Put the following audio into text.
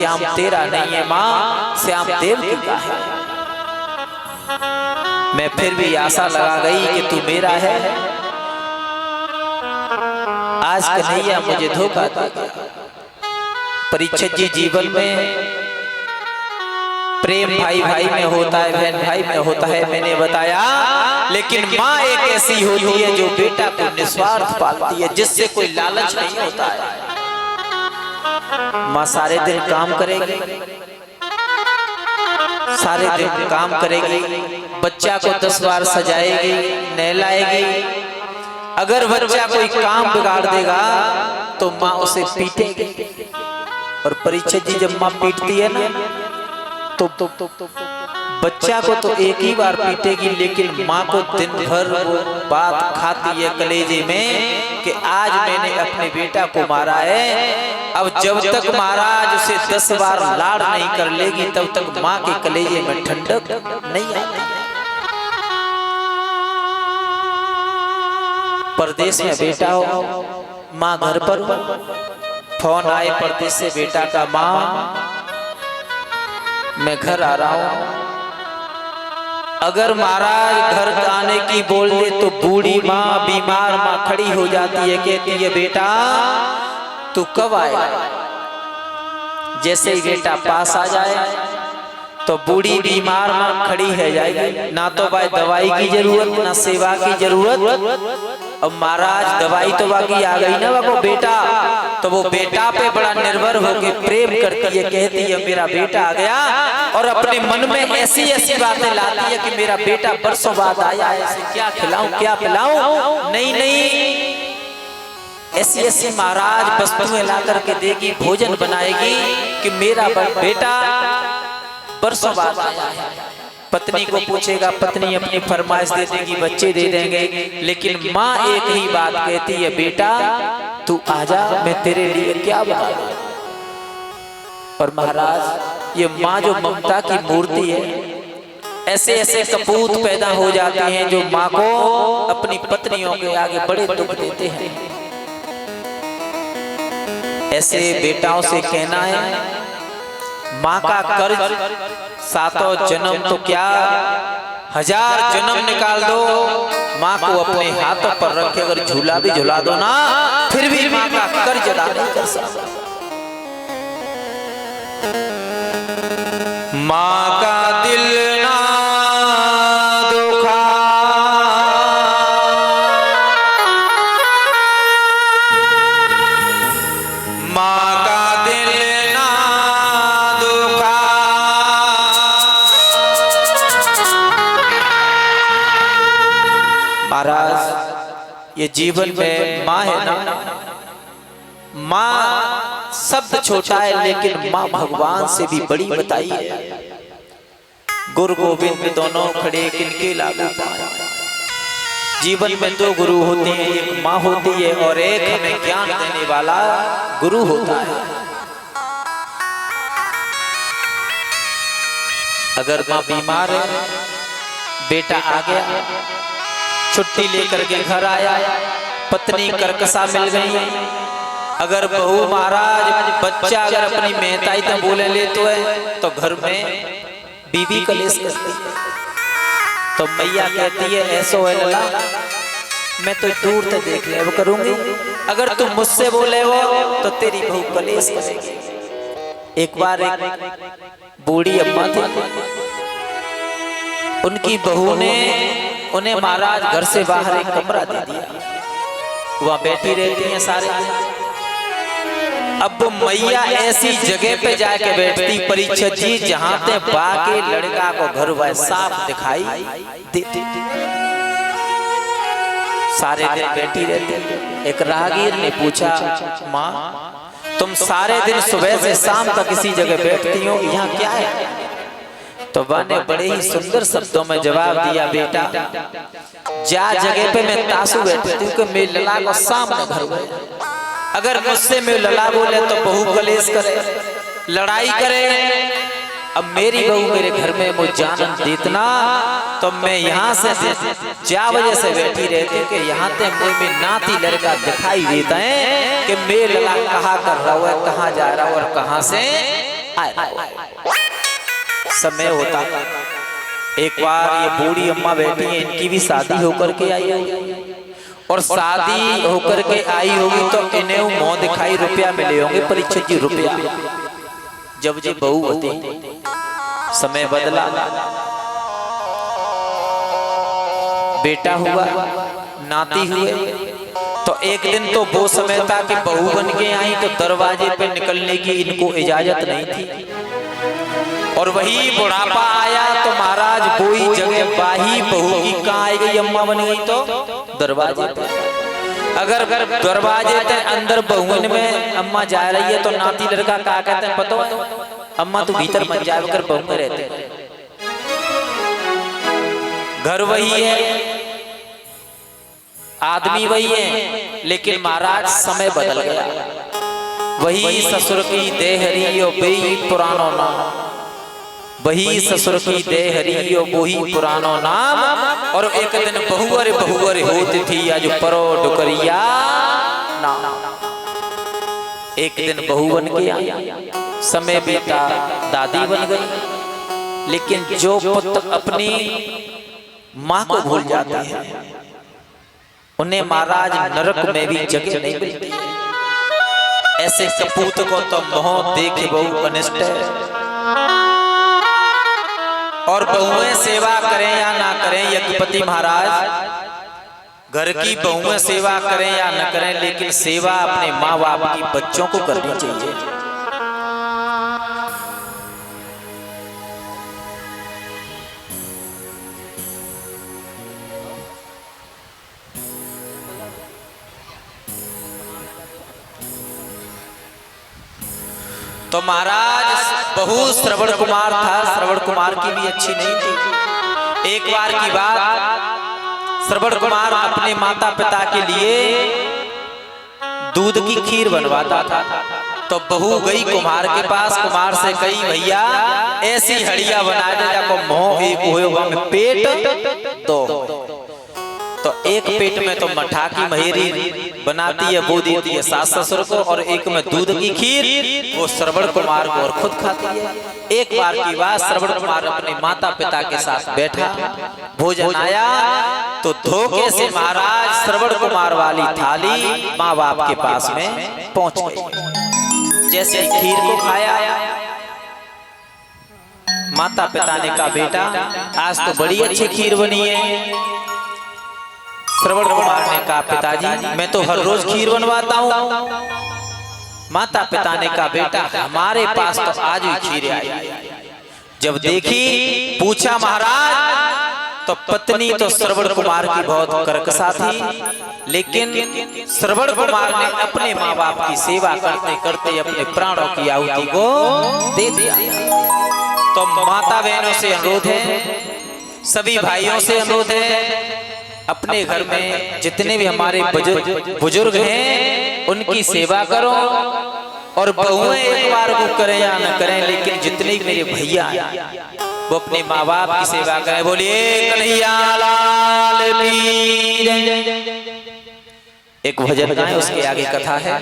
श्याम तेरा नहीं है माँ, श्याम देव की का है। मैं फिर भी आशा लगा गई कि तू मेरा है। आज कन्हैया मुझे धोखा दे गया। परीक्षित जी जीवन में प्रेम भाई भाई में होता है, बहन भाई में होता है, मैंने बताया। लेकिन माँ एक ऐसी होती है जो बेटा को निस्वार्थ पालती है, जिससे कोई लालच नहीं होता है। माँ सारे दिन काम करेगी, सारे दिन काम करेगी, बच्चा को 10 बार सजाएगी, नहलाएगी। अगर बच्चा कोई काम बिगाड़ देगा तो माँ उसे पीटेगी। और परीक्षित जी जब माँ पीटती है ना तो बच्चा को तो एक ही बार पीटेगी, लेकिन माँ को दिन भर वो बात खाती है कलेजे में कि आज मैंने अपने बेटा को मारा है। अब जब तक महाराज उसे 10 बार लाड़ नहीं कर लेगी तब तक माँ के कलेजे में ठंडक नहीं आती। परदेश में बेटा हो, माँ घर पर हो, फोन आए परदेश से बेटा का, माँ मैं घर आ रहा हूं। अगर महाराज घर आने की बोल दे तो बूढ़ी माँ, बीमार माँ खड़ी हो जाती है, कहती है बेटा तू कब आएगा। जैसे ही बेटा पास आ जाए तो बूढ़ी बीमार माँ खड़ी है जाएगी, ना तो भाई दवाई की जरूरत ना सेवा की जरूरत। अब महाराज दवाई तो बाकी आ गई ना वो बेटा, तो वो बेटा पे बड़ा निर्भर होके प्रेम करती है, कहती है मेरा बेटा आ गया। और अपने मन में ऐसी ऐसी बातें लाती है कि मेरा बेटा बरसों बाद आया है, इसे क्या खिलाऊं क्या पिलाऊं। नहीं नहीं, ऐसी ऐसी महाराज वस्तुएं ला करके देगी, भोजन बनाएगी कि मेरा बेटा बरसों बाद आया है। पत्नी को पूछेगा, पत्नी अपनी फरमाइश दे देगी, बच्चे दे देंगे। लेकिन माँ एक ही बात कहती है बेटा तू आजा, मैं तेरे लिए क्या बना दूं। और महाराज ये माँ जो ममता की मूर्ति है, ऐसे ऐसे कपूत पैदा हो जाते हैं जो माँ को अपनी पत्नियों के आगे बड़े दुख देते हैं। ऐसे बेटाओं से कहना है माँ का कर्ज 7 जन्म तो क्या 1000 जन्म निकाल दो, माँ को अपने हाथों पर रखे अगर झूला भी झूला दो ना, फिर भी माँ का कर्ज अदा नहीं कर सकता। माँ का दिल ना दुखा, माँ का दिल ना दुखा, महाराज ये जीवन में माँ है ना, माँ शब्द छोटा है लेकिन माँ भगवान से भी बड़ी बताई है। गुरु गोविंद दोनों खड़े किनके लागू पाए। जीवन में 2 गुरु होते हैं, एक माँ होती है और एक हमें ज्ञान देने वाला गुरु होता है। अगर माँ बीमार है, बेटा आ गया, छुट्टी लेकर के घर आया, पत्नी कर्कशा मिल गई। अगर बहू महाराज बच्चा अगर अपनी मेहताई तो बोले ले तो घर में बीवी कलेश करती है। तो मैया कहती है ऐसो है लला, मैं तो दूर से देख ले वो करूंगी, अगर तुम मुझसे बोले वो तो तेरी बहू कलेश करेगी। एक बार एक बूढ़ी अम्मा थी, उनकी बहू ने उन्हें महाराज घर से बाहर एक कमरा दे दिया, वहां बैठी रहती हैं सारे। अब मैया ऐसी जगह पे जाके बैठती परीक्षित जी जहां ते बाके लड़का को घर वह साफ दिखाई देती। सारे दिन बैठी रहती। एक राहगीर ने पूछा माँ तुम सारे दिन सुबह से शाम तक इसी जगह बैठती हो, यहाँ क्या है। तो वह ने बड़े ही सुंदर शब्दों में जवाब दिया बेटा जा जगह पे मैं तासू बैठती हूँ कि मेरे लला को सामने घर में, अगर मुझसे में लला बोले तो बहू कलेश करे, लड़ाई करे। अब मेरी बहू मेरे घर में मुझे जानन देतना तो मैं यहाँ से जा वजह से बैठी रहती कि यहाँ ते मुझे नाती लड़का दिखाई देता है कि मेरे लला कहाँ कर रहा है, कहाँ जा रहा है और कहाँ से समय होता। एक बार ये बूढ़ी अम्मा बैठी है, इनकी भी शादी होकर के आई होगी, और शादी होकर के आई होगी तो इन्हें मुंह दिखाई रुपया मिले होंगे, परीक्षित जी रुपया। जब जी बहू होती, समय बदला, बेटा हुआ, नाती हुए, तो एक दिन तो वो समय था कि बहू बन के आई तो दरवाजे पे निकलने की इनको इजाजत नहीं थी, और वही बुढ़ापा आया तो महाराज वही जगह बाही बहू की कहाँ आई गई, अम्मा बन गई तो दरवाजे पे। अगर दरवाजे के अंदर बहुन में अम्मा जा रही है तो नाती लड़का क्या कहते हैं पता है, अम्मा तू भीतर मत जा कर बहू में रहते हैं। घर वही है, आदमी वही है, लेकिन महाराज समय बदल गया। वही ससुर की देहरी और वही पुरानो नाम, वही ससुर की देहरी और वही पुरानो नाम। और एक दिन बहुअर होती थी आज परो डुकरिया नाम। एक दिन बहू बन के आई, समय बेटा दादी बन गई, लेकिन जो पुत्र अपनी माँ को भूल जाते हैं उन्हें महाराज नरक में भी जगह नहीं मिलती। ऐसे कपूत को तो मोह देखे बहु अनिष्ट है। और बहुएं सेवा करें या ना करें, यज्ञपति महाराज घर की बहुएं सेवा करें या न करें, लेकिन सेवा अपने माँ बाप की बच्चों को करनी चाहिए। तो महाराज बहू श्रवण कुमार था, श्रवण कुमार की भी अच्छी नहीं थी। एक बार की बात, श्रवण कुमार अपने माता पिता के लिए दूध की खीर बनवाता था। तो बहू गई कुमार के पास, कुमार से कही भैया ऐसी हड़िया बना दे जाको मोह एक होगा में पेट दो। तो एक पेट में तो मठा की महेरी बनाती है, वो देती है सास ससुर को, और एक में दूध की खीर वो श्रवण कुमार को और खुद खाती है। एक बार की बात, श्रवण कुमार अपने माता पिता के साथ बैठा, भोजन आया तो धोखे से महाराज श्रवण कुमार वाली थाली माँ बाप के पास में पहुंच गई। जैसे खीर को खाया, माता पिता ने कहा बेटा आज तो बड़ी अच्छी खीर बनी है। श्रवण कुमार ने कहा पिताजी मैं तो हर रोज खीर बनवाता हूँ। माता पिता ने कहा बेटा हमारे पास तो आज भी खीर आई। जब देखी पूछा महाराज, तो पत्नी तो श्रवण कुमार की बहुत कर्कशा थी, लेकिन श्रवण कुमार ने अपने माँ बाप की सेवा करते करते अपने प्राणों की आहुति को दे दिया। तो माता बहनों से अनुरोध है, सभी भाइयों से अनुरोध है, अपने घर में जितने भी हमारे बुजुर्ग हैं उनकी सेवा करो। और बहुएं एक बार वो करें या न करें, लेकिन जितने भी मेरे भैया वो अपने माँ बाप की सेवा करें। बोलिए कन्हैया लाल की जय। एक भजन गाएं, उसके आगे कथा है।